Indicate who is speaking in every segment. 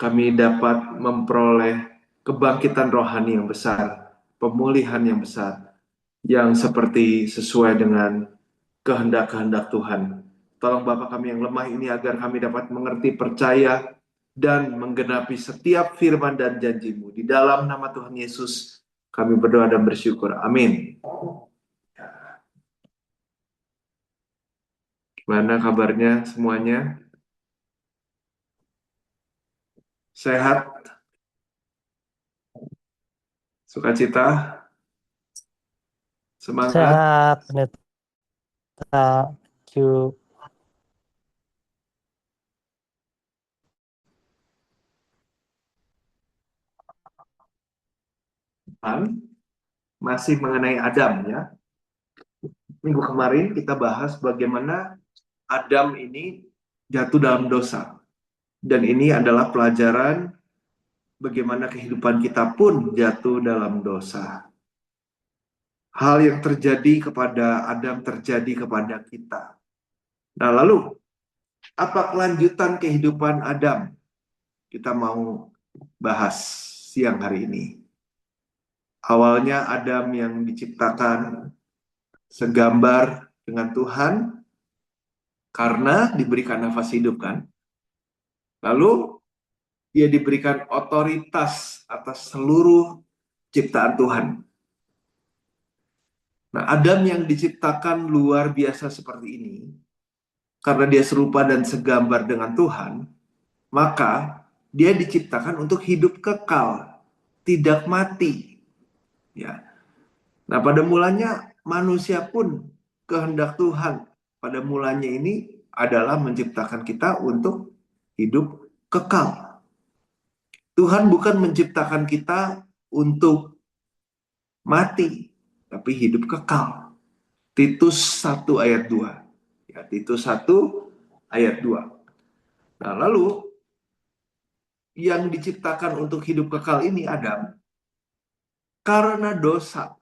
Speaker 1: kami dapat memperoleh kebangkitan rohani yang besar, pemulihan yang besar, yang seperti sesuai dengan kehendak-kehendak Tuhan. Tolong Bapa kami yang lemah ini agar kami dapat mengerti, percaya, dan menggenapi setiap firman dan janji-Mu. Di dalam nama Tuhan Yesus, kami berdoa dan bersyukur. Amin. Gimana kabarnya semuanya? Sehat? Sukacita? Semangat?
Speaker 2: Sehat, Pendeta. Thank you.
Speaker 1: Masih mengenai Adam ya. Minggu kemarin kita bahas bagaimana Adam ini jatuh dalam dosa. Dan ini adalah pelajaran bagaimana kehidupan kita pun jatuh dalam dosa. Hal yang terjadi kepada Adam terjadi kepada kita. Nah lalu, apa kelanjutan kehidupan Adam? Kita mau bahas siang hari ini. Awalnya Adam yang diciptakan segambar dengan Tuhan karena diberikan nafas hidup kan. Lalu dia diberikan otoritas atas seluruh ciptaan Tuhan. Nah, Adam yang diciptakan luar biasa seperti ini, karena dia serupa dan segambar dengan Tuhan, maka dia diciptakan untuk hidup kekal, tidak mati. Ya. Nah, pada mulanya manusia pun kehendak Tuhan pada mulanya ini adalah menciptakan kita untuk hidup kekal. Tuhan bukan menciptakan kita untuk mati, tapi hidup kekal. Titus 1 ayat 2. Ya, Titus 1 ayat 2. Nah, lalu yang diciptakan untuk hidup kekal ini Adam karena dosa.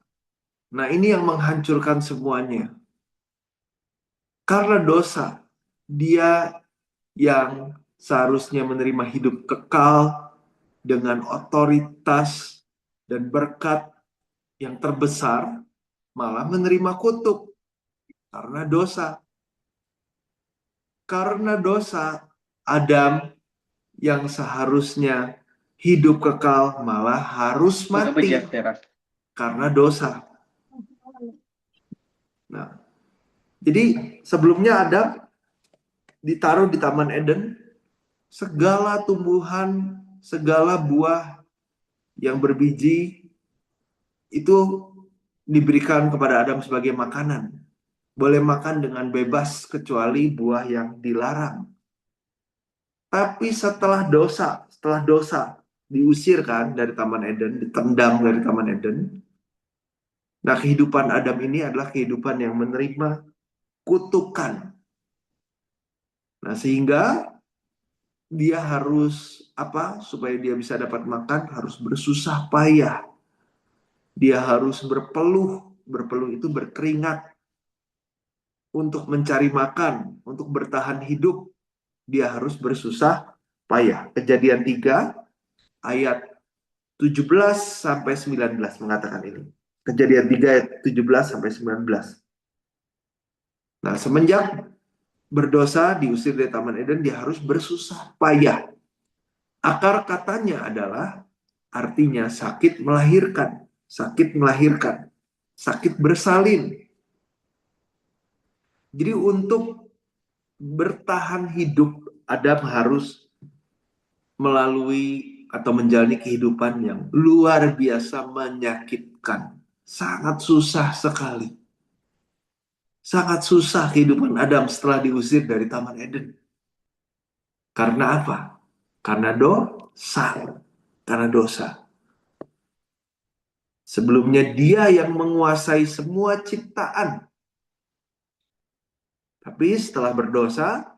Speaker 1: Nah, ini yang menghancurkan semuanya. Karena dosa, dia yang seharusnya menerima hidup kekal dengan otoritas dan berkat yang terbesar, malah menerima kutuk karena dosa. Karena dosa, Adam yang seharusnya hidup kekal malah harus mati karena dosa. Nah, jadi sebelumnya Adam ditaruh di Taman Eden, segala tumbuhan, segala buah yang berbiji itu diberikan kepada Adam sebagai makanan. Boleh makan dengan bebas kecuali buah yang dilarang. Tapi setelah dosa diusirkan dari Taman Eden, ditendang dari Taman Eden. Nah, kehidupan Adam ini adalah kehidupan yang menerima kutukan. Nah, sehingga dia harus apa? Supaya dia bisa dapat makan, harus bersusah payah. Dia harus berpeluh. Berpeluh itu berkeringat untuk mencari makan, untuk bertahan hidup. Dia harus bersusah payah. Kejadian 3 ayat 17 sampai 19 mengatakan ini. Kejadian 3 ayat 17 sampai 19. Nah, semenjak berdosa diusir dari Taman Eden, dia harus bersusah payah. Akar katanya adalah artinya sakit melahirkan, sakit melahirkan, sakit bersalin. Jadi untuk bertahan hidup, Adam harus melalui atau menjalani kehidupan yang luar biasa menyakitkan. Sangat susah sekali. Sangat susah kehidupan Adam setelah diusir dari Taman Eden. Karena apa? Karena dosa. Karena dosa. Sebelumnya dia yang menguasai semua ciptaan. Tapi setelah berdosa,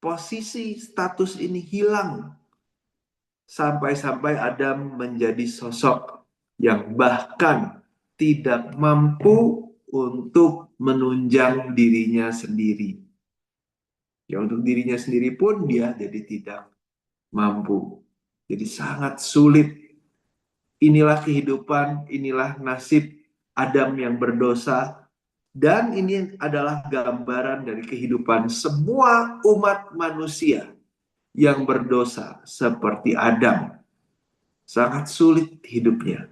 Speaker 1: posisi status ini hilang. Sampai-sampai Adam menjadi sosok yang bahkan tidak mampu untuk menunjang dirinya sendiri. Ya untuk dirinya sendiri pun dia jadi tidak mampu. Jadi sangat sulit. Inilah kehidupan, inilah nasib Adam yang berdosa. Dan ini adalah gambaran dari kehidupan semua umat manusia yang berdosa seperti Adam. Sangat sulit hidupnya.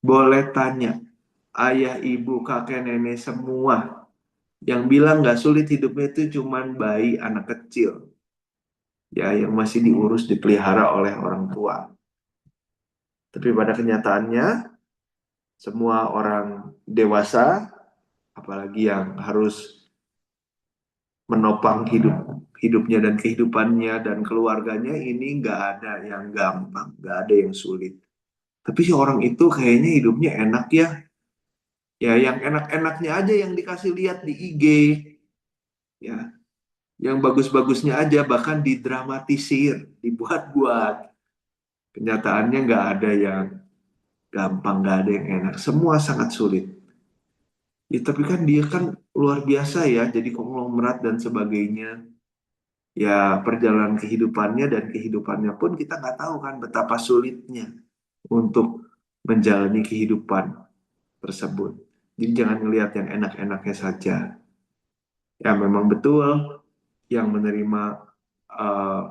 Speaker 1: Boleh tanya ayah, ibu, kakek, nenek semua. Yang bilang gak sulit hidupnya itu cuman bayi, anak kecil. Ya, yang masih diurus, dipelihara oleh orang tua. Tapi pada kenyataannya, semua orang dewasa, apalagi yang harus menopang hidupnya dan kehidupannya dan keluarganya, ini nggak ada yang gampang, nggak ada yang sulit. Tapi si orang itu kayaknya hidupnya enak ya. Ya, yang enak-enaknya aja yang dikasih lihat di IG, ya, yang bagus-bagusnya aja bahkan didramatisir, dibuat-buat. Kenyataannya nggak ada yang gampang, nggak ada yang enak. Semua sangat sulit. Ya, tapi kan dia kan luar biasa ya, jadi konglomerat dan sebagainya. Ya, perjalanan kehidupannya dan kehidupannya pun kita nggak tahu kan betapa sulitnya untuk menjalani kehidupan tersebut. Jadi jangan melihat yang enak-enaknya saja. Ya, memang betul yang menerima eh,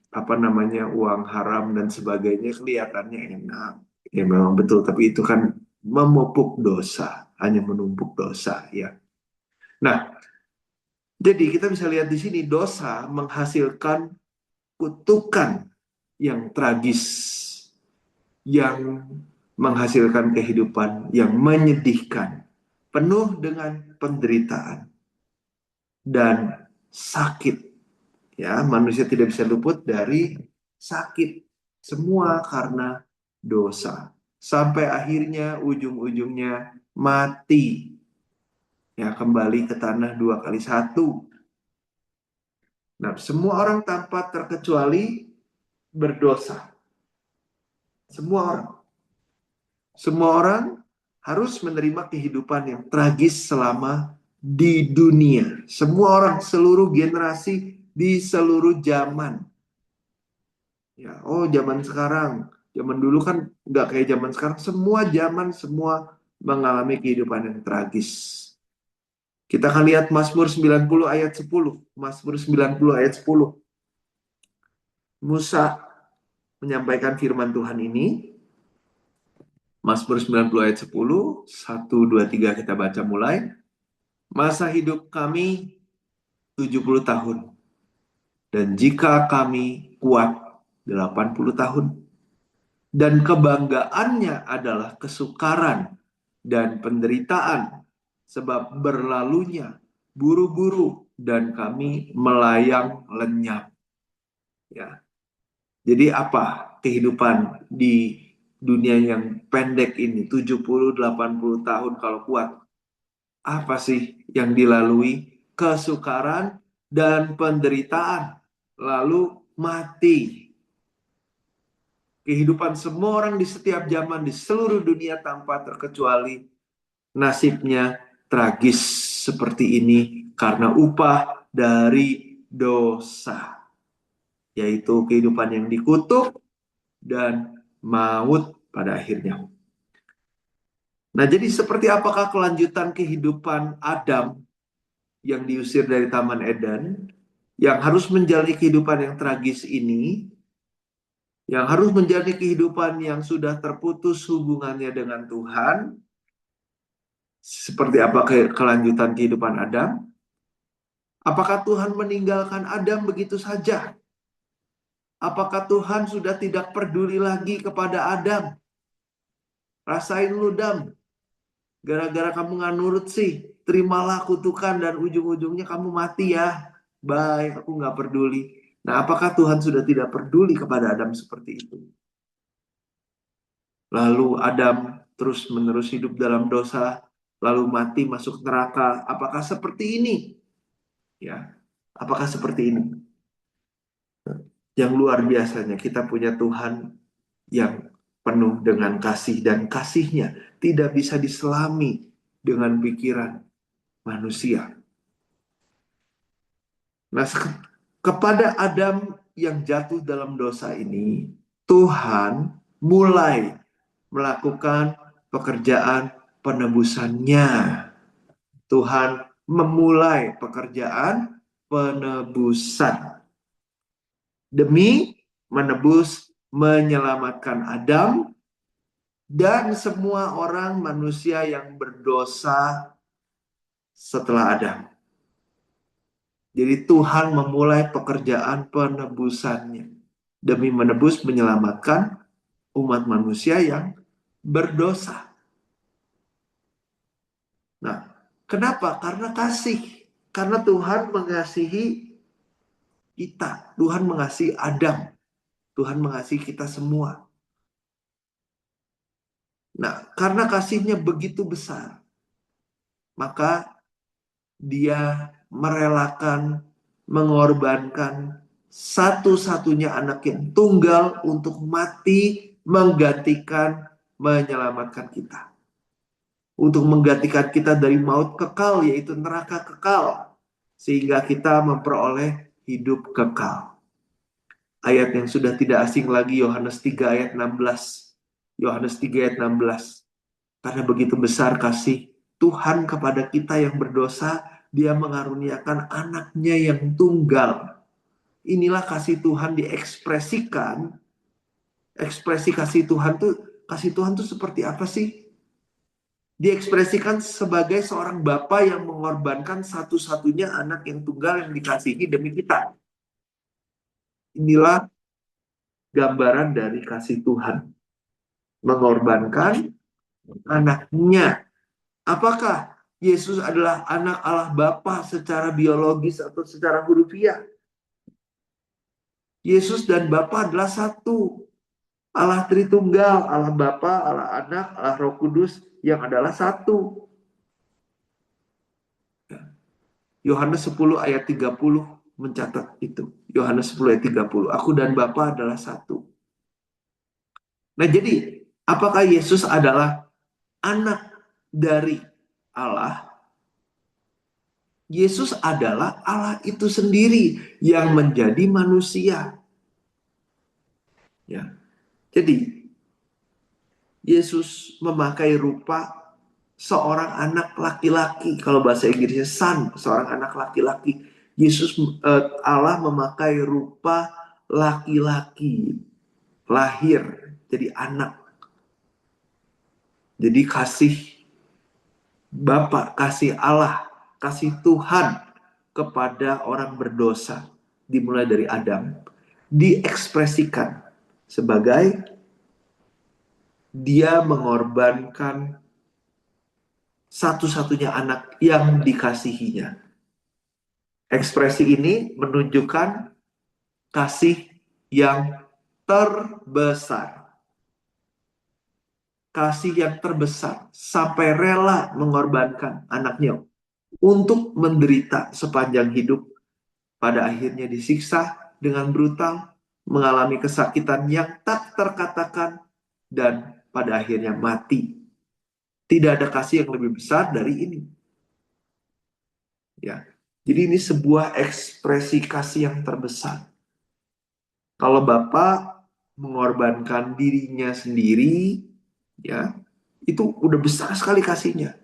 Speaker 1: apa namanya uang haram dan sebagainya kelihatannya enak. Ya memang betul, tapi itu kan memupuk dosa, hanya menumpuk dosa ya. Nah, jadi kita bisa lihat di sini dosa menghasilkan kutukan yang tragis, yang menghasilkan kehidupan yang menyedihkan, penuh dengan penderitaan dan sakit. Ya, manusia tidak bisa luput dari sakit. Semua karena dosa. Sampai akhirnya ujung-ujungnya mati. Ya, kembali ke tanah 2 kali 1. Nah, semua orang tanpa terkecuali berdosa. Semua orang. Semua orang harus menerima kehidupan yang tragis selama di dunia. Semua orang, seluruh generasi, di seluruh zaman. Ya, oh zaman sekarang, zaman dulu kan nggak kayak zaman sekarang. Semua zaman, semua mengalami kehidupan yang tragis. Kita akan lihat Mazmur 90 ayat 10. Mazmur 90 ayat 10. Musa menyampaikan firman Tuhan ini. Mazmur 90 ayat 10. 1, 2, 3 kita baca mulai. Masa hidup kami 70 tahun. Dan jika kami kuat 80 tahun. Dan kebanggaannya adalah kesukaran dan penderitaan, sebab berlalunya buru-buru dan kami melayang lenyap. Ya. Jadi apa kehidupan di dunia yang pendek ini, 70-80 tahun kalau kuat? Apa sih yang dilalui? Kesukaran dan penderitaan, lalu mati. Kehidupan semua orang di setiap zaman di seluruh dunia tanpa terkecuali nasibnya tragis seperti ini karena upah dari dosa, yaitu kehidupan yang dikutuk dan maut pada akhirnya. Nah, jadi seperti apakah kelanjutan kehidupan Adam yang diusir dari Taman Eden, yang harus menjalani kehidupan yang tragis ini, yang harus menjadi kehidupan yang sudah terputus hubungannya dengan Tuhan, seperti apa kelanjutan kehidupan Adam? Apakah Tuhan meninggalkan Adam begitu saja? Apakah Tuhan sudah tidak peduli lagi kepada Adam? Rasain lu, Dam. Gara-gara kamu nggak nurut sih, terimalah kutukan dan ujung-ujungnya kamu mati ya. Baik, aku nggak peduli. Nah, apakah Tuhan sudah tidak peduli kepada Adam seperti itu? Lalu Adam terus-menerus hidup dalam dosa, lalu mati masuk neraka. Apakah seperti ini? Ya, apakah seperti ini? Yang luar biasanya kita punya Tuhan yang penuh dengan kasih dan kasihnya tidak bisa diselami dengan pikiran manusia. Nah, kepada Adam yang jatuh dalam dosa ini, Tuhan mulai melakukan pekerjaan penebusannya. Tuhan memulai pekerjaan penebusan demi menebus, menyelamatkan Adam dan semua orang manusia yang berdosa setelah Adam. Jadi Tuhan memulai pekerjaan penebusannya demi menebus, menyelamatkan umat manusia yang berdosa. Nah, kenapa? Karena kasih. Karena Tuhan mengasihi kita. Tuhan mengasihi Adam. Tuhan mengasihi kita semua. Nah, karena kasihnya begitu besar, maka dia merelakan, mengorbankan satu-satunya anak yang tunggal untuk mati, menggantikan, menyelamatkan kita. Untuk menggantikan kita dari maut kekal, yaitu neraka kekal. Sehingga kita memperoleh hidup kekal. Ayat yang sudah tidak asing lagi, Yohanes 3 ayat 16. Yohanes 3 ayat 16. Karena begitu besar kasih Tuhan kepada kita yang berdosa, Dia mengaruniakan anaknya yang tunggal. Inilah kasih Tuhan diekspresikan. Ekspresi kasih Tuhan tuh seperti apa sih? Diekspresikan sebagai seorang bapa yang mengorbankan satu-satunya anak yang tunggal yang dikasihi demi kita. Inilah gambaran dari kasih Tuhan. Mengorbankan anaknya. Apakah Yesus adalah anak Allah Bapa secara biologis atau secara hurufiah? Yesus dan Bapa adalah satu. Allah Tritunggal, Allah Bapa, Allah Anak, Allah Roh Kudus yang adalah satu. Yohanes 10 ayat 30 mencatat itu. Yohanes 10 ayat 30. Aku dan Bapa adalah satu. Nah, jadi apakah Yesus adalah anak dari Allah? Yesus adalah Allah itu sendiri yang menjadi manusia. Ya. Jadi Yesus memakai rupa seorang anak laki-laki. Kalau bahasa Inggrisnya son, seorang anak laki-laki. Allah memakai rupa laki-laki, lahir jadi anak. Jadi kasih Bapa, kasih Allah, kasih Tuhan kepada orang berdosa dimulai dari Adam diekspresikan sebagai dia mengorbankan satu-satunya anak yang dikasihinya. Ekspresi ini menunjukkan kasih yang terbesar. Kasih yang terbesar sampai rela mengorbankan anaknya untuk menderita sepanjang hidup. Pada akhirnya disiksa dengan brutal, mengalami kesakitan yang tak terkatakan, dan pada akhirnya mati. Tidak ada kasih yang lebih besar dari ini. Ya. Jadi ini sebuah ekspresi kasih yang terbesar. Kalau Bapak mengorbankan dirinya sendiri, ya, itu udah besar sekali kasihnya.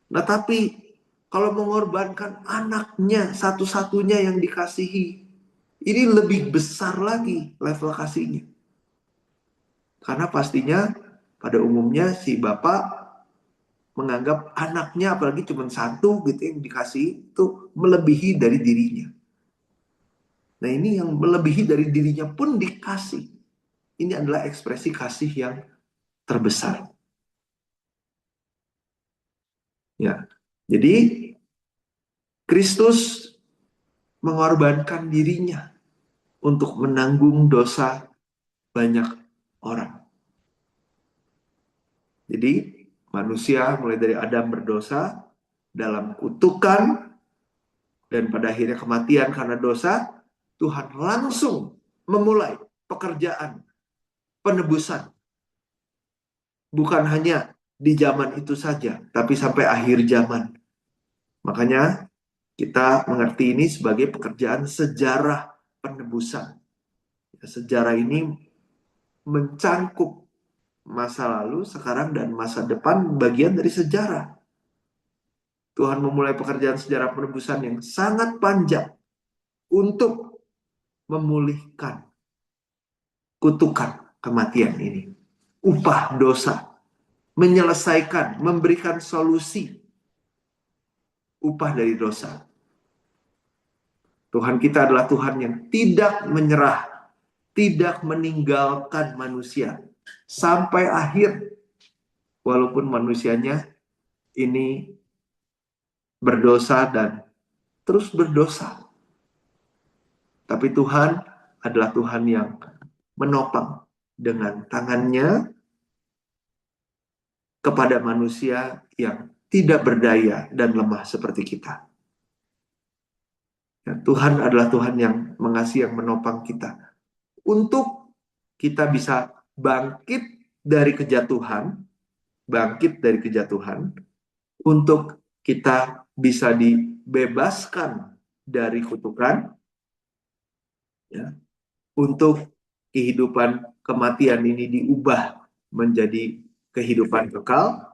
Speaker 1: Nah, tapi kalau mengorbankan anaknya satu-satunya yang dikasihi, ini lebih besar lagi level kasihnya. Karena pastinya pada umumnya si bapak menganggap anaknya, apalagi cuma satu gitu yang dikasih, itu melebihi dari dirinya. Nah, ini yang melebihi dari dirinya pun dikasih. Ini adalah ekspresi kasih yang terbesar. Ya. Jadi Kristus mengorbankan dirinya untuk menanggung dosa banyak orang. Jadi manusia mulai dari Adam berdosa dalam kutukan dan pada akhirnya kematian karena dosa, Tuhan langsung memulai pekerjaan penebusan. Bukan hanya di zaman itu saja, tapi sampai akhir zaman. Makanya kita mengerti ini sebagai pekerjaan sejarah penebusan. Sejarah ini mencangkup masa lalu, sekarang, dan masa depan, bagian dari sejarah. Tuhan memulai pekerjaan sejarah penebusan yang sangat panjang untuk memulihkan kutukan kematian ini. Upah dosa. Menyelesaikan, memberikan solusi upah dari dosa. Tuhan kita adalah Tuhan yang tidak menyerah, tidak meninggalkan manusia sampai akhir, walaupun manusianya ini berdosa dan terus berdosa. Tapi Tuhan adalah Tuhan yang menopang dengan tangannya kepada manusia yang tidak berdaya dan lemah seperti kita. Ya, Tuhan adalah Tuhan yang mengasihi, yang menopang kita untuk kita bisa bangkit dari kejatuhan, untuk kita bisa dibebaskan dari kutukan, ya, untuk kehidupan kematian ini diubah menjadi kehidupan kekal,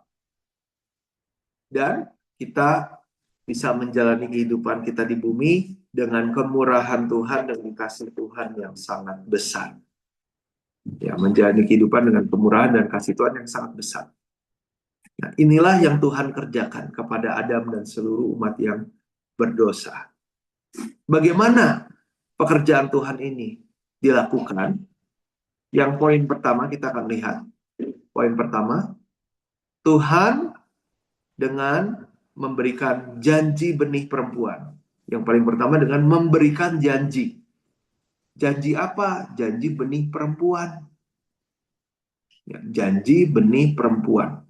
Speaker 1: dan kita bisa menjalani kehidupan kita di bumi dengan kemurahan Tuhan dan kasih Tuhan yang sangat besar. Ya, menjalani kehidupan dengan kemurahan dan kasih Tuhan yang sangat besar. Nah, inilah yang Tuhan kerjakan kepada Adam dan seluruh umat yang berdosa. Bagaimana pekerjaan Tuhan ini dilakukan? Yang poin pertama kita akan lihat. Poin pertama, Tuhan dengan memberikan janji benih perempuan. Yang paling pertama dengan memberikan janji. Janji apa? Janji benih perempuan. Ya, janji benih perempuan.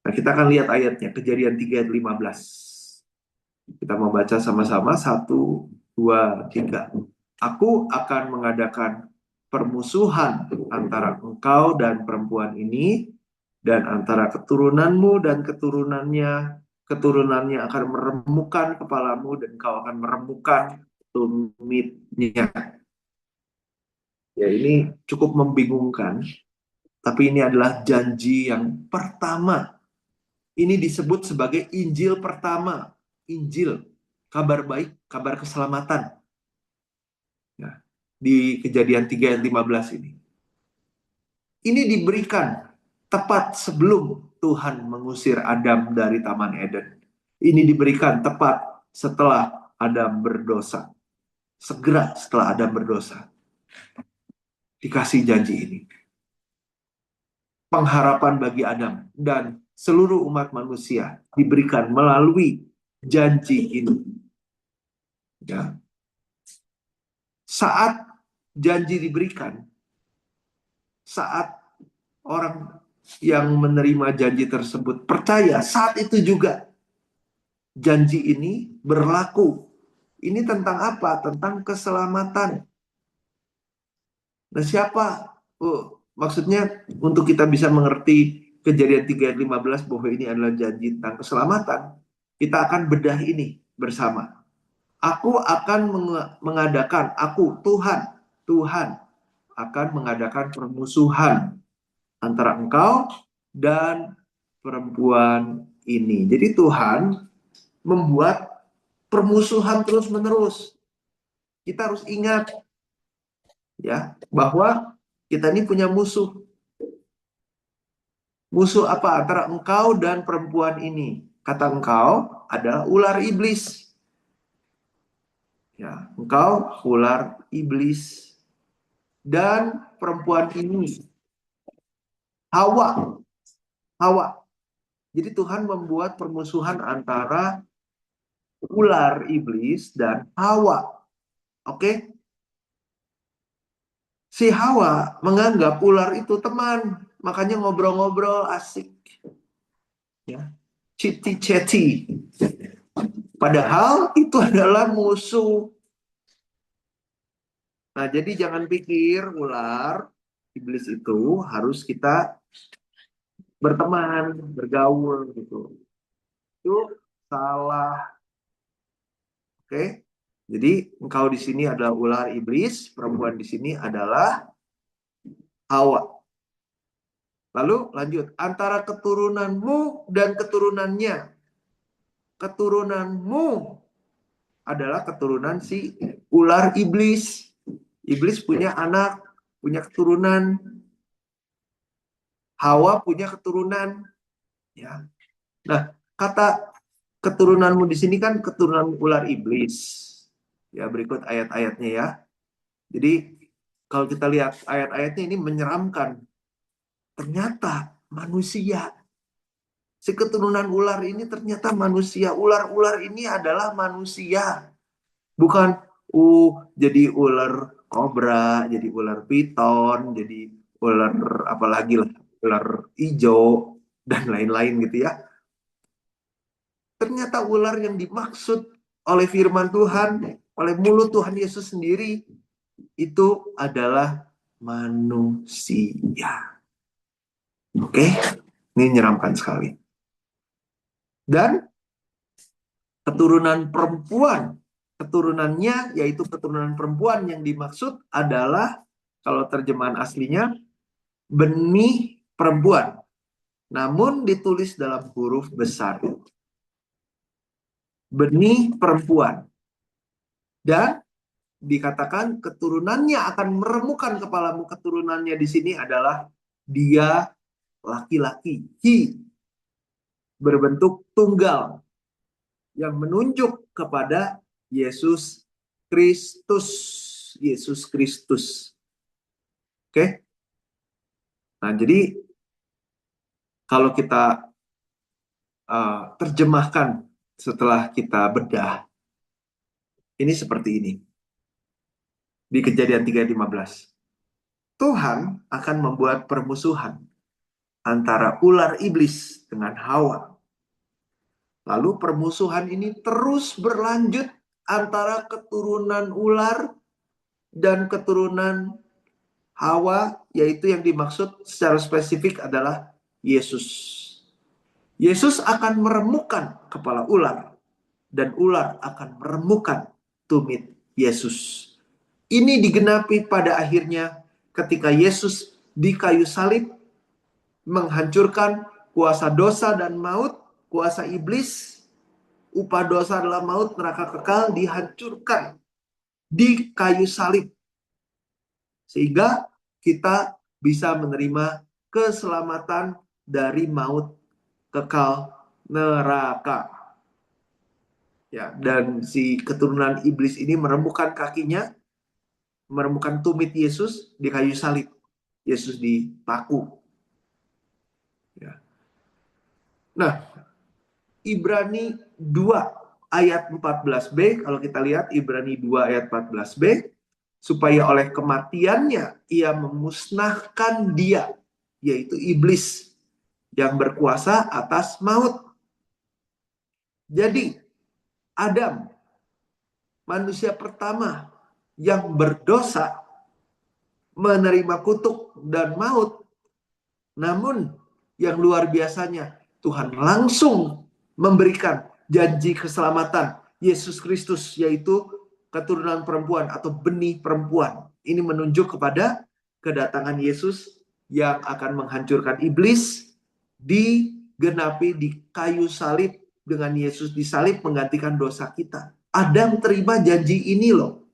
Speaker 1: Nah, kita akan lihat ayatnya, Kejadian 3 ayat 15. Kita mau baca sama-sama, 1, 2, 3. Aku akan mengadakan permusuhan antara engkau dan perempuan ini, dan antara keturunanmu dan keturunannya. Keturunannya akan meremukkan kepalamu, dan kau akan meremukkan tumitnya. Ya, ini cukup membingungkan, tapi ini adalah janji yang pertama. Ini disebut sebagai Injil pertama. Injil, kabar baik, kabar keselamatan. Ya, di Kejadian 3 ayat 15 ini. Ini diberikan tepat sebelum Tuhan mengusir Adam dari Taman Eden. Ini diberikan tepat setelah Adam berdosa. Segera setelah Adam berdosa. Dikasih janji ini. Pengharapan bagi Adam dan seluruh umat manusia diberikan melalui janji ini. Ya. Saat janji diberikan, saat orang yang menerima janji tersebut percaya, saat itu juga janji ini berlaku. Ini tentang apa? Tentang keselamatan. Nah, siapa? Maksudnya untuk kita bisa mengerti Kejadian 3 ayat 15 bahwa ini adalah janji tentang keselamatan, kita akan bedah ini bersama. Aku akan mengadakan, Tuhan akan mengadakan permusuhan antara engkau dan perempuan ini. Jadi Tuhan membuat permusuhan terus-menerus. Kita harus ingat ya bahwa kita ini punya musuh. Musuh apa? Antara engkau dan perempuan ini. Kata engkau adalah ular iblis. Ya, engkau ular iblis. Dan perempuan ini Hawa. Jadi Tuhan membuat permusuhan antara ular iblis dan Hawa. Oke? Si Hawa menganggap ular itu teman, makanya ngobrol-ngobrol asik. Ya. Citi-citi. Padahal itu adalah musuh. Nah, jadi jangan pikir ular iblis itu harus kita berteman, bergaul gitu. Itu salah. Oke? Jadi engkau di sini adalah ular iblis, perempuan di sini adalah Hawa. Lalu lanjut, antara keturunanmu dan keturunannya. Keturunanmu adalah keturunan si ular iblis. Iblis punya anak, punya keturunan. Hawa punya keturunan. Ya. Nah, kata keturunanmu di sini kan keturunan ular iblis. Ya, berikut ayat-ayatnya ya. Jadi kalau kita lihat ayat-ayatnya ini menyeramkan. Ternyata manusia. Si keturunan ular ini ternyata manusia. Ular-ular ini adalah manusia. Bukan jadi ular kobra, jadi ular piton, jadi ular apalagi lah, ular hijau dan lain-lain gitu ya. Ternyata ular yang dimaksud oleh firman Tuhan, oleh mulut Tuhan Yesus sendiri itu adalah manusia. Oke, ini menyeramkan sekali. Dan keturunan perempuan, keturunannya yaitu keturunan perempuan yang dimaksud adalah, kalau terjemahan aslinya, benih perempuan. Namun ditulis dalam huruf besar. Benih perempuan. Dan dikatakan keturunannya akan meremukkan kepalamu. Keturunannya di sini adalah dia laki-laki. He. Berbentuk tunggal. Yang menunjuk kepada Yesus Kristus. Yesus Kristus. Oke? Nah, jadi kalau kita terjemahkan setelah kita bedah, ini seperti ini. Di Kejadian 3:15. Tuhan akan membuat permusuhan antara ular iblis dengan Hawa. Lalu permusuhan ini terus berlanjut antara keturunan ular dan keturunan Hawa, yaitu yang dimaksud secara spesifik adalah Yesus. Yesus akan meremukkan kepala ular, dan ular akan meremukkan tumit Yesus. Ini digenapi pada akhirnya ketika Yesus di kayu salib menghancurkan kuasa dosa dan maut, kuasa iblis. Upah dosa adalah maut, neraka kekal, dihancurkan di kayu salib. Sehingga kita bisa menerima keselamatan dari maut, kekal, neraka. Ya, dan si keturunan iblis ini meremukkan kakinya, meremukkan tumit Yesus di kayu salib. Yesus dipaku. Ya. Nah, Ibrani 2 ayat 14b, kalau kita lihat Ibrani 2 ayat 14b, supaya oleh kematiannya ia memusnahkan dia, yaitu iblis, yang berkuasa atas maut. Jadi, Adam, manusia pertama yang berdosa, menerima kutuk dan maut. Namun, yang luar biasanya, Tuhan langsung memberikan janji keselamatan Yesus Kristus, yaitu keturunan perempuan atau benih perempuan. Ini menunjuk kepada kedatangan Yesus yang akan menghancurkan iblis, digenapi di kayu salib dengan Yesus disalib menggantikan dosa kita. Adam terima janji ini loh.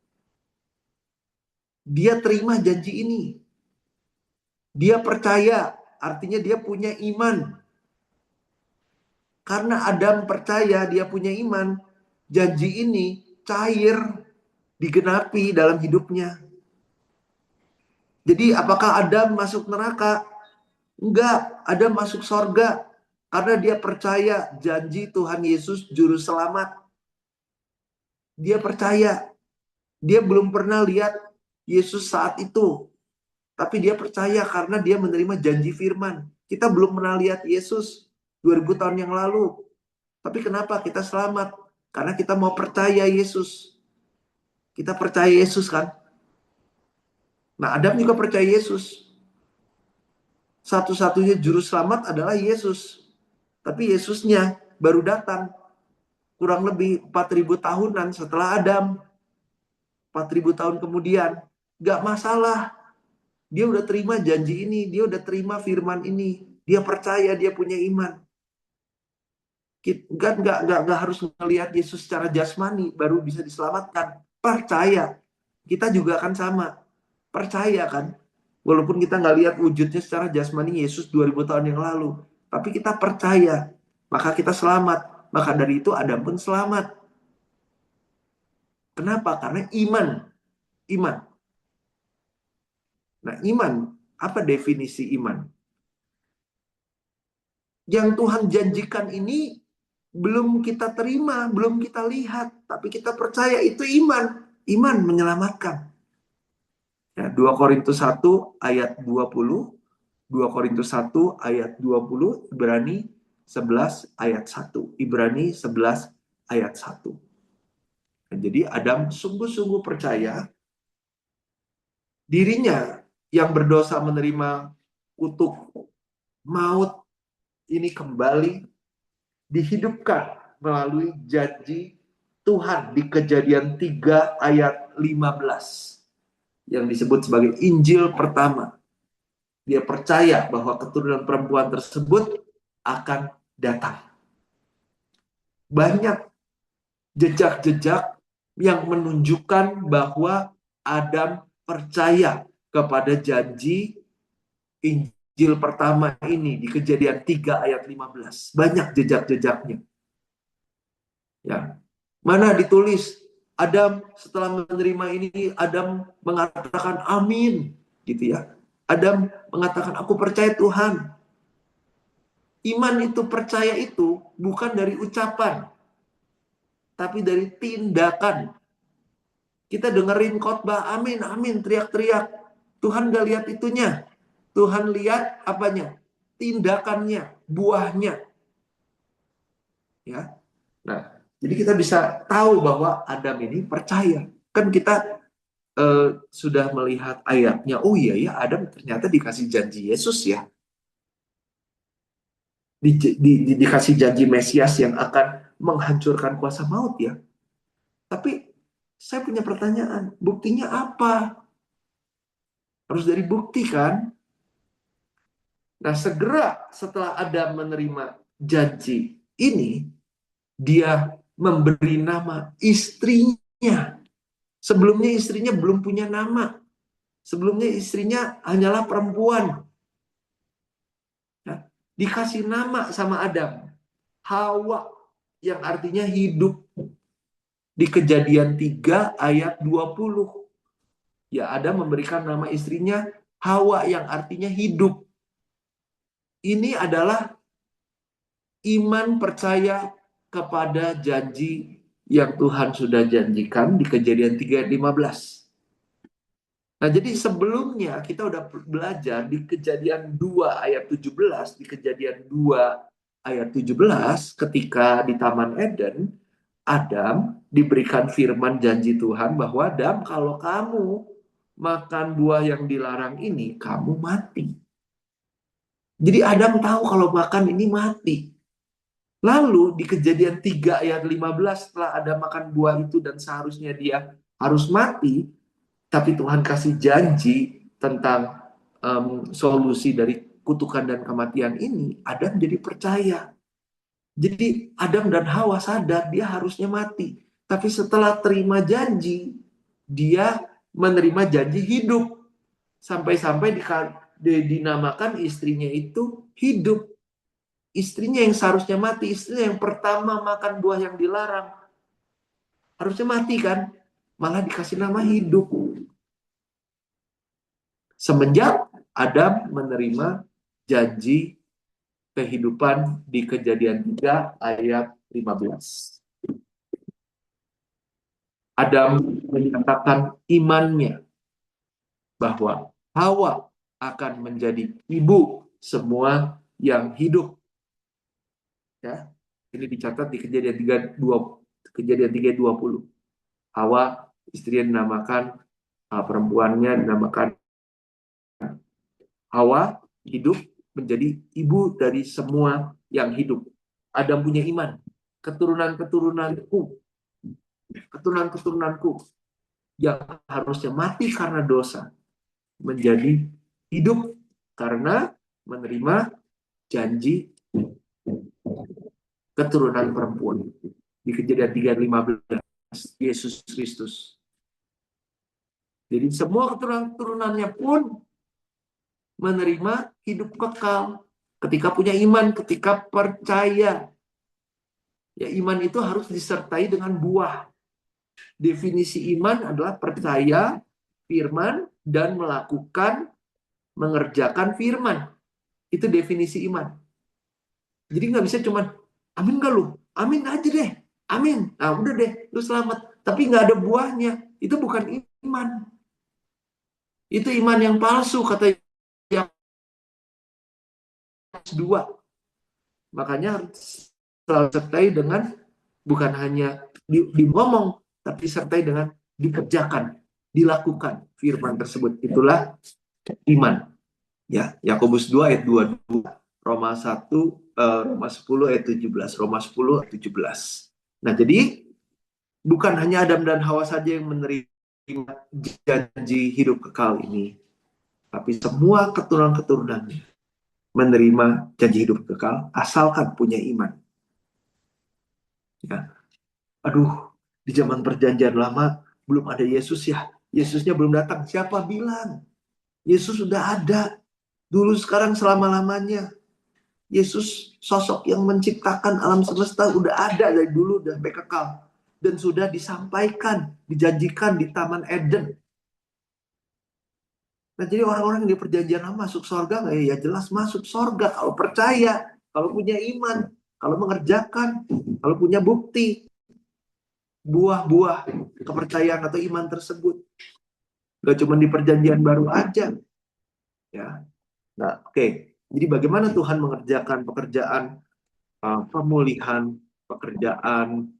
Speaker 1: Dia terima janji ini. Dia percaya, artinya dia punya iman. Karena Adam percaya, dia punya iman, janji ini cair, digenapi dalam hidupnya. Jadi apakah Adam masuk neraka? Enggak, Adam masuk sorga. Karena dia percaya janji Tuhan Yesus juru selamat. Dia percaya. Dia belum pernah lihat Yesus saat itu. Tapi dia percaya karena dia menerima janji firman. Kita belum pernah lihat Yesus 2000 tahun yang lalu. Tapi kenapa kita selamat? Karena kita mau percaya Yesus. Kita percaya Yesus kan? Nah, Adam juga percaya Yesus. Satu-satunya juru selamat adalah Yesus. Tapi Yesusnya baru datang kurang lebih 4000 tahunan setelah Adam. 4000 tahun kemudian. Gak masalah. Dia udah terima janji ini, dia udah terima firman ini, dia percaya, dia punya iman. Kita nggak harus melihat Yesus secara jasmani baru bisa diselamatkan. Percaya, kita juga akan sama. Percaya kan, walaupun kita nggak lihat wujudnya secara jasmani Yesus 2000 tahun yang lalu, tapi kita percaya, maka kita selamat. Maka dari itu Adam pun selamat. Kenapa? Karena iman. Iman. Nah, iman, apa definisi iman? Yang Tuhan janjikan ini belum kita terima, belum kita lihat, tapi kita percaya itu iman. Iman menyelamatkan. Ya, 2 Korintus 1 ayat 20, 2 Korintus 1 ayat 20, Ibrani 11 ayat 1. Ibrani 11 ayat 1. Nah, jadi Adam sungguh-sungguh percaya dirinya yang berdosa menerima kutuk maut ini kembali dihidupkan melalui janji Tuhan di Kejadian 3 ayat 15 yang disebut sebagai Injil pertama. Dia percaya bahwa keturunan perempuan tersebut akan datang. Banyak jejak-jejak yang menunjukkan bahwa Adam percaya kepada janji Injil pertama ini di Kejadian 3 ayat 15. Banyak jejak-jejaknya. Ya. Mana ditulis Adam setelah menerima ini, Adam mengatakan amin, gitu ya. Adam mengatakan aku percaya Tuhan. Iman itu, percaya itu bukan dari ucapan, tapi dari tindakan. Kita dengerin khotbah amin, amin, teriak-teriak. Tuhan gak lihat itunya. Tuhan lihat apanya? Tindakannya, buahnya. Ya. Nah, jadi kita bisa tahu bahwa Adam ini percaya. Kan kita sudah melihat ayatnya. Oh iya ya, Adam ternyata dikasih janji Yesus ya. Dikasih janji Mesias yang akan menghancurkan kuasa maut ya. Tapi saya punya pertanyaan, buktinya apa? Harus dari bukti kan? Nah, segera setelah Adam menerima janji ini, dia memberi nama istrinya. Sebelumnya istrinya belum punya nama. Sebelumnya istrinya hanyalah perempuan. Ya, dikasih nama sama Adam. Hawa, yang artinya hidup. Di Kejadian 3 ayat 20. Ya, Adam memberikan nama istrinya Hawa yang artinya hidup. Ini adalah iman percaya kepada janji yang Tuhan sudah janjikan di Kejadian 3 ayat 15. Nah, jadi sebelumnya kita udah belajar di Kejadian 2 ayat 17, di Kejadian 2 ayat 17 ketika di Taman Eden, Adam diberikan firman janji Tuhan bahwa Adam, kalau kamu makan buah yang dilarang ini, kamu mati. Jadi Adam tahu kalau makan ini mati. Lalu di Kejadian 3 ayat 15 setelah Adam makan buah itu dan seharusnya dia harus mati, tapi Tuhan kasih janji tentang solusi dari kutukan dan kematian ini, Adam jadi percaya. Jadi Adam dan Hawa sadar dia harusnya mati. Tapi setelah terima janji, dia menerima janji hidup. Sampai-sampai dinamakan istrinya itu hidup. Istrinya yang seharusnya mati, istrinya yang pertama makan buah yang dilarang. Harusnya mati kan? Malah dikasih nama hidup. Semenjak Adam menerima janji kehidupan di Kejadian 3 ayat 15. Adam menyatakan imannya bahwa Hawa akan menjadi ibu semua yang hidup. Ya, ini dicatat di Kejadian 3:20. Hawa istrinya dinamakan, perempuannya dinamakan Hawa, hidup menjadi ibu dari semua yang hidup. Adam punya iman. Keturunan-keturunanku yang harusnya mati karena dosa menjadi hidup karena menerima janji keturunan perempuan. Di Kejadian 3:15, Yesus Kristus. Jadi semua keturunan-keturunannya pun menerima hidup kekal ketika punya iman, ketika percaya. Ya, iman itu harus disertai dengan buah. Definisi iman adalah percaya firman dan mengerjakan firman. Itu definisi iman. Jadi nggak bisa cuman amin nggak lu? Amin aja deh. Amin. Nah udah deh, lu selamat. Tapi nggak ada buahnya. Itu bukan iman. Itu iman yang palsu, kata yang 2. Makanya harus selalu sertai dengan bukan hanya ngomong, tapi sertai dengan dikerjakan, dilakukan firman tersebut. Itulah iman. Ya, Yakobus 2 ayat 22, Roma 1, Roma 10 ayat 17, Roma 10 ayat 17. Nah, jadi bukan hanya Adam dan Hawa saja yang menerima janji hidup kekal ini, tapi semua keturunan-keturunannya menerima janji hidup kekal asalkan punya iman. Ya. Aduh, di zaman perjanjian lama belum ada Yesus ya. Yesusnya belum datang. Siapa bilang? Yesus sudah ada. Dulu, sekarang, selama-lamanya. Yesus sosok yang menciptakan alam semesta udah ada dari dulu, udah sampai kekal. Dan sudah disampaikan, dijanjikan di Taman Eden. Nah, jadi orang-orang yang di perjanjian lama masuk surga nggak? Ya jelas masuk surga kalau percaya, kalau punya iman, kalau mengerjakan, kalau punya bukti, buah-buah kepercayaan atau iman tersebut. Gak cuma di perjanjian baru aja. Ya. Nah, oke. Jadi bagaimana Tuhan mengerjakan pekerjaan pemulihan, pekerjaan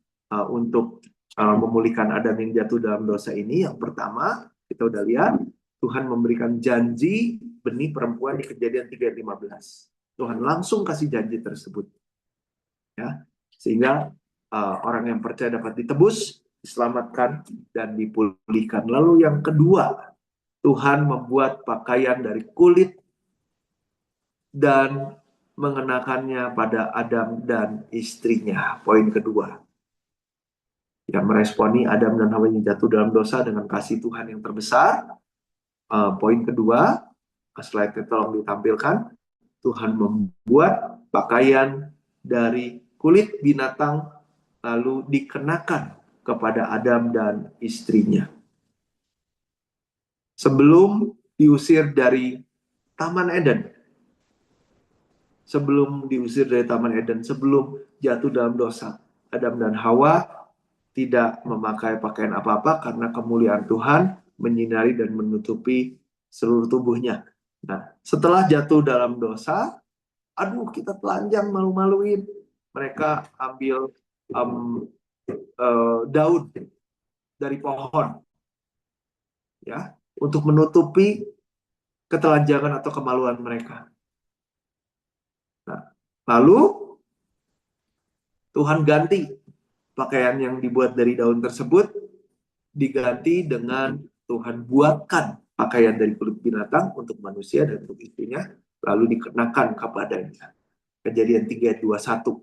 Speaker 1: untuk memulihkan Adam yang jatuh dalam dosa ini? Yang pertama, kita udah lihat Tuhan memberikan janji benih perempuan di Kejadian 3:15. Tuhan langsung kasih janji tersebut. Ya. Sehingga orang yang percaya dapat ditebus, diselamatkan, dan dipulihkan. Lalu yang kedua, Tuhan membuat pakaian dari kulit dan mengenakannya pada Adam dan istrinya. Poin kedua. Yang meresponi Adam dan Hawa yang jatuh dalam dosa dengan kasih Tuhan yang terbesar. Poin kedua, slide-nya tolong ditampilkan. Tuhan membuat pakaian dari kulit binatang lalu dikenakan kepada Adam dan istrinya. Sebelum diusir dari Taman Eden, sebelum jatuh dalam dosa, Adam dan Hawa tidak memakai pakaian apa-apa karena kemuliaan Tuhan menyinari dan menutupi seluruh tubuhnya. Nah, setelah jatuh dalam dosa, aduh kita telanjang, malu-maluin. Mereka ambil daun dari pohon, ya, untuk menutupi ketelanjangan atau kemaluan mereka. Nah, lalu Tuhan ganti pakaian yang dibuat dari daun tersebut, diganti dengan Tuhan buatkan pakaian dari kulit binatang untuk manusia dan untuk istrinya, lalu dikenakan kepadanya. Kejadian 3:21.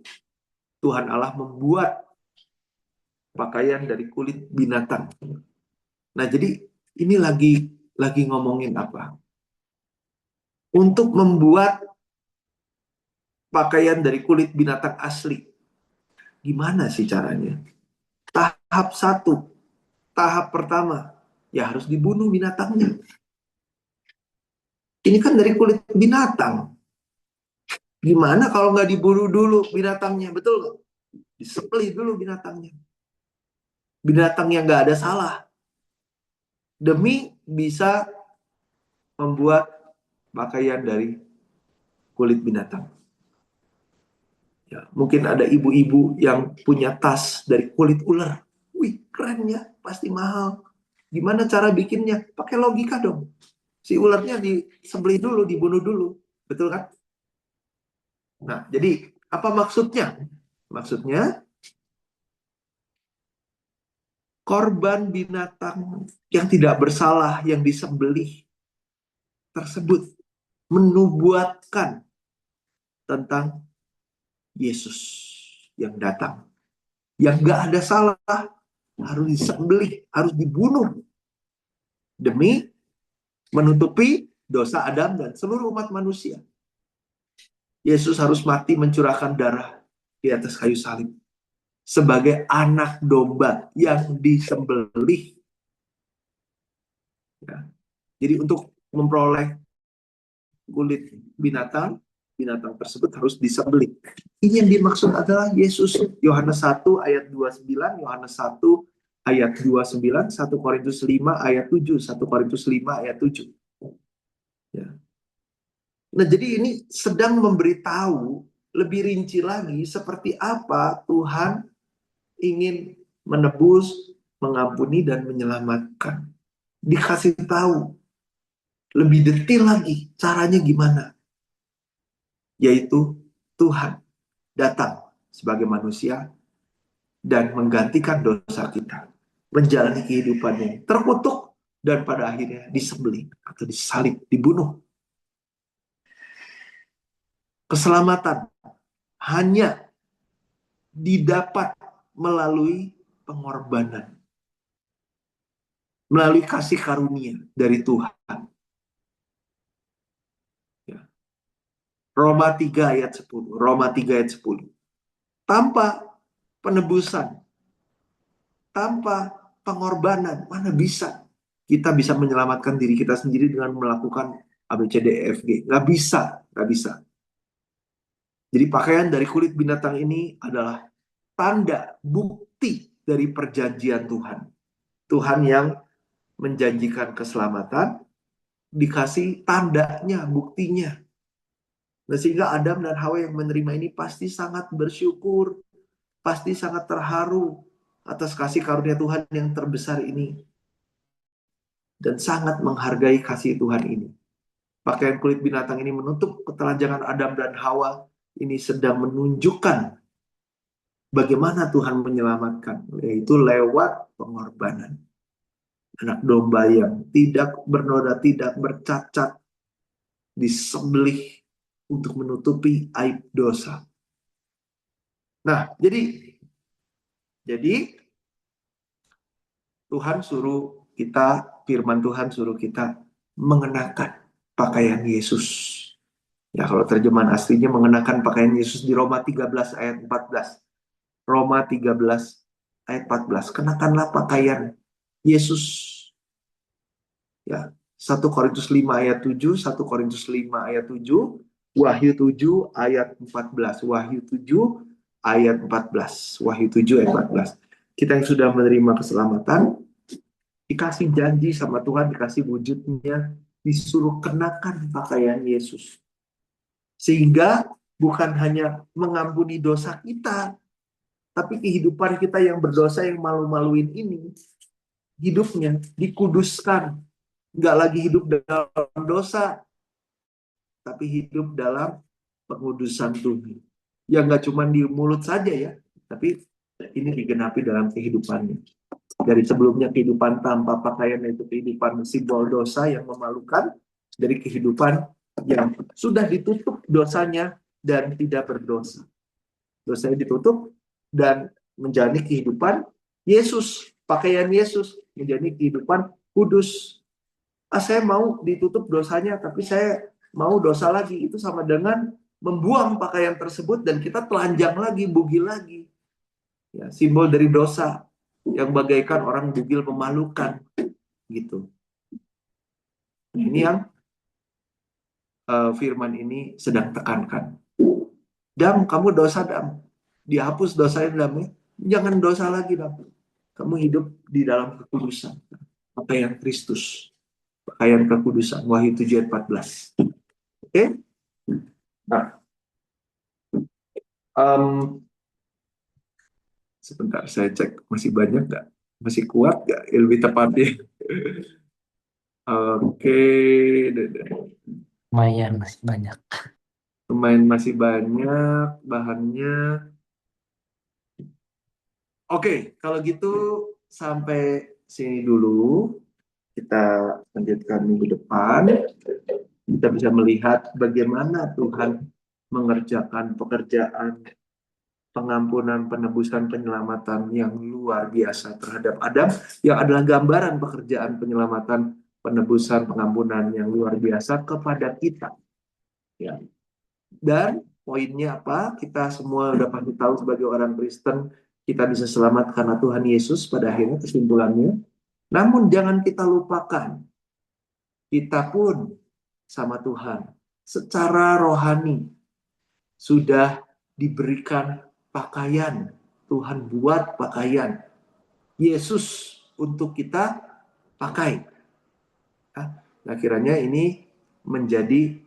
Speaker 1: Tuhan Allah membuat pakaian dari kulit binatang. Nah, jadi ini lagi ngomongin apa? Untuk membuat pakaian dari kulit binatang asli. Gimana sih caranya? Tahap 1, tahap pertama, ya harus dibunuh binatangnya. Ini kan dari kulit binatang. Gimana kalau nggak dibunuh dulu binatangnya? Betul nggak? Disembelih dulu binatangnya. Binatang yang nggak ada salah. Demi bisa membuat pakaian dari kulit binatang. Ya, mungkin ada ibu-ibu yang punya tas dari kulit ular. Wih, keren ya, pasti mahal. Gimana cara bikinnya? Pakai logika dong. Si ularnya disembelih dulu, dibunuh dulu. Betul kan? Nah, jadi apa maksudnya? Maksudnya korban binatang yang tidak bersalah yang disembelih tersebut menubuatkan tentang Yesus yang datang. Yang gak ada salah, harus disembelih, harus dibunuh demi menutupi dosa Adam dan seluruh umat manusia. Yesus harus mati mencurahkan darah di atas kayu salib sebagai anak domba yang disembelih. Ya. Jadi untuk memperoleh kulit binatang, binatang tersebut harus disembelih. Ini yang dimaksud adalah Yesus. Yohanes 1 ayat 29, Yohanes 1 ayat 29, 1 Korintus 5 ayat 7, 1 Korintus 5 ayat 7. Ya. Nah, jadi ini sedang memberitahu lebih rinci lagi seperti apa Tuhan ingin menebus, mengampuni, dan menyelamatkan. Dikasih tahu lebih detail lagi caranya gimana. Yaitu Tuhan datang sebagai manusia dan menggantikan dosa kita. Menjalani kehidupan yang terkutuk dan pada akhirnya disembelih atau disalib, dibunuh. Keselamatan hanya didapat melalui pengorbanan, melalui kasih karunia dari Tuhan. Ya. Roma 3 ayat 10. Roma 3 ayat 10. Tanpa penebusan, tanpa pengorbanan, mana bisa kita bisa menyelamatkan diri kita sendiri dengan melakukan ABCDEFG? Nggak bisa, nggak bisa. Jadi pakaian dari kulit binatang ini adalah tanda, bukti dari perjanjian Tuhan. Tuhan yang menjanjikan keselamatan, dikasih tandanya, buktinya. Nah, sehingga Adam dan Hawa yang menerima ini pasti sangat bersyukur, pasti sangat terharu atas kasih karunia Tuhan yang terbesar ini. Dan sangat menghargai kasih Tuhan ini. Pakaian kulit binatang ini menutup ketelanjangan Adam dan Hawa. Ini sedang menunjukkan bagaimana Tuhan menyelamatkan, yaitu lewat pengorbanan. Anak domba yang tidak bernoda, tidak bercacat, disembelih untuk menutupi aib dosa. Nah, jadi Tuhan suruh kita, firman Tuhan suruh kita mengenakan pakaian Yesus. Ya, kalau terjemahan aslinya mengenakan pakaian Yesus di Roma 13 ayat 14. Roma 13 ayat 14. Kenakanlah pakaian Yesus. Ya, 1 Korintus 5 ayat 7, 1 Korintus 5 ayat 7, Wahyu 7 ayat 14, Wahyu 7 ayat 14, Wahyu 7 ayat 14. Kita yang sudah menerima keselamatan, dikasih janji sama Tuhan, dikasih wujudnya, disuruh kenakan pakaian Yesus. Sehingga bukan hanya mengampuni dosa kita, tapi kehidupan kita yang berdosa, yang malu-maluin ini, hidupnya dikuduskan. Nggak lagi hidup dalam dosa, tapi hidup dalam pengudusan Tuhan. Ya nggak cuma di mulut saja ya, tapi ini digenapi dalam kehidupannya. Dari sebelumnya kehidupan tanpa pakaian, itu kehidupan simbol dosa yang memalukan, dari kehidupan yang sudah ditutup dosanya dan tidak berdosa. Dosanya ditutup dan menjalani kehidupan Yesus, pakaian Yesus, menjadi kehidupan kudus. Saya mau ditutup dosanya, tapi saya mau dosa lagi. Itu sama dengan membuang pakaian tersebut dan kita telanjang lagi, bugil lagi. Ya, simbol dari dosa yang bagaikan orang bugil memalukan, gitu. Ini yang firman ini sedang tekankan. Dam, kamu dosa, Dam. Dihapus dosanya, Dam. Jangan dosa lagi, Dam. Kamu hidup di dalam kekudusan. Pakaian Kristus. Pakaian kekudusan. Wahyu 7 ayat 14. Oke? Nah, sebentar saya cek masih banyak nggak? Masih kuat nggak? Lebih tepatnya. Oke.
Speaker 2: Lumayan masih banyak.
Speaker 1: Lumayan masih banyak bahannya. Oke, kalau gitu sampai sini dulu. Kita lanjutkan minggu depan. kita bisa melihat bagaimana Tuhan mengerjakan pekerjaan pengampunan, penebusan, penyelamatan yang luar biasa terhadap Adam, yang adalah gambaran pekerjaan penyelamatan, penebusan, pengampunan yang luar biasa kepada kita. Ya. Dan poinnya apa? Kita semua udah pasti tahu sebagai orang Kristen, kita bisa selamat karena Tuhan Yesus pada akhirnya kesimpulannya. Namun jangan kita lupakan, kita pun sama Tuhan secara rohani sudah diberikan pakaian. Tuhan buat pakaian Yesus untuk kita pakai. Nah, kiranya ini menjadi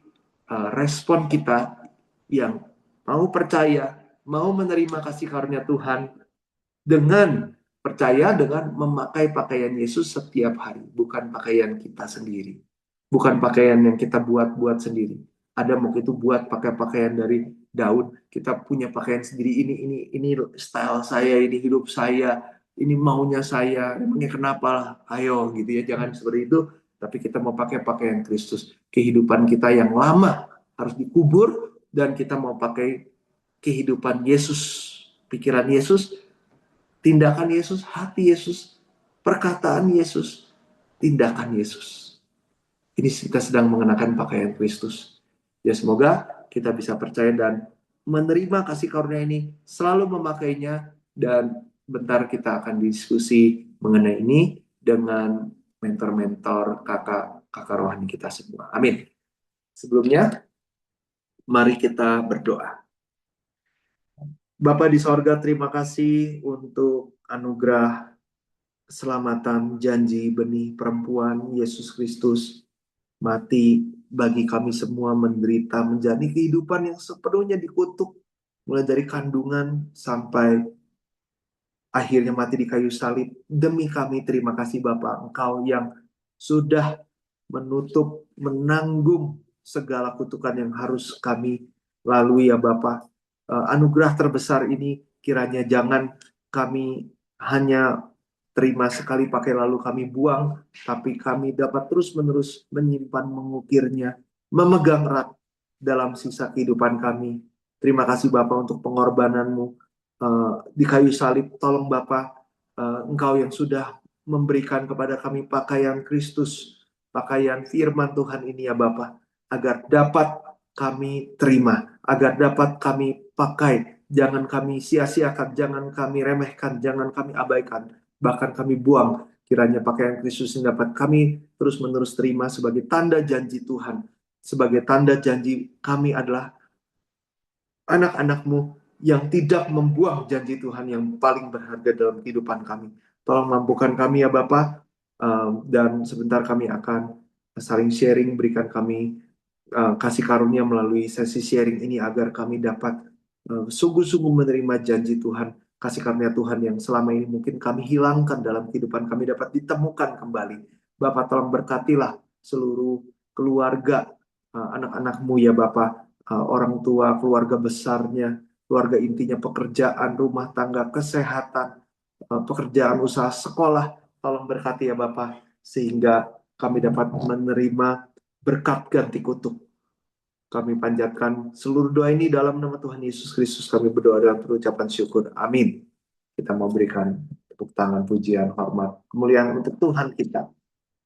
Speaker 1: respon kita yang mau percaya, mau menerima kasih karunia Tuhan dengan percaya dengan memakai pakaian Yesus setiap hari, bukan pakaian kita sendiri. Bukan pakaian yang kita buat-buat sendiri. Ada mungkin itu buat pakai pakaian dari daun, kita punya pakaian sendiri, ini style saya, ini hidup saya, ini maunya saya, emangnya kenapa lah, ayo gitu ya, jangan seperti itu, tapi kita mau pakai pakaian Kristus. Kehidupan kita yang lama harus dikubur, dan kita mau pakai kehidupan Yesus, pikiran Yesus, tindakan Yesus, hati Yesus, perkataan Yesus, tindakan Yesus. Ini kita sedang mengenakan pakaian Kristus. Ya, semoga kita bisa percaya dan menerima kasih karunia ini, selalu memakainya, dan bentar kita akan diskusi mengenai ini dengan mentor-mentor kakak rohani kita semua. Amin. Sebelumnya, mari kita berdoa. Bapa di sorga, terima kasih untuk anugerah keselamatan, janji benih perempuan Yesus Kristus mati bagi kami semua, menderita, menjalani kehidupan yang sepenuhnya dikutuk, mulai dari kandungan sampai akhirnya mati di kayu salib demi kami. Terima kasih Bapa, Engkau yang sudah menutup, menanggung segala kutukan yang harus kami lalui ya Bapa. Anugerah terbesar ini kiranya jangan kami hanya terima sekali pakai lalu kami buang, tapi kami dapat terus-menerus menyimpan, mengukirnya, memegang erat dalam sisa kehidupan kami. Terima kasih Bapa untuk pengorbananmu di kayu salib. Tolong Bapa, Engkau yang sudah memberikan kepada kami pakaian Kristus, pakaian firman Tuhan ini ya Bapa, agar dapat kami terima, agar dapat kami pakai. Jangan kami sia-siakan, jangan kami remehkan, jangan kami abaikan, bahkan kami buang. Kiranya pakaian Kristus yang dapat kami terus-menerus terima sebagai tanda janji Tuhan, sebagai tanda janji kami adalah anak-anak-Mu yang tidak membuang janji Tuhan yang paling berharga dalam kehidupan kami. Tolong mampukan kami ya Bapa, dan sebentar kami akan saling sharing, berikan kami kasih karunia melalui sesi sharing ini agar kami dapat sungguh-sungguh menerima janji Tuhan, kasih karunia Tuhan yang selama ini mungkin kami hilangkan dalam kehidupan kami dapat ditemukan kembali. Bapak tolong berkatilah seluruh keluarga, anak-anak-Mu ya Bapak, orang tua, keluarga besarnya, keluarga intinya, pekerjaan, rumah tangga, kesehatan, pekerjaan, usaha, sekolah. Tolong berkati ya Bapak, sehingga kami dapat menerima berkat ganti kutuk. Kami panjatkan seluruh doa ini dalam nama Tuhan Yesus Kristus. Kami berdoa dengan ucapan syukur. Amin. Kita mau berikan tepuk tangan, pujian, hormat, kemuliaan untuk Tuhan kita.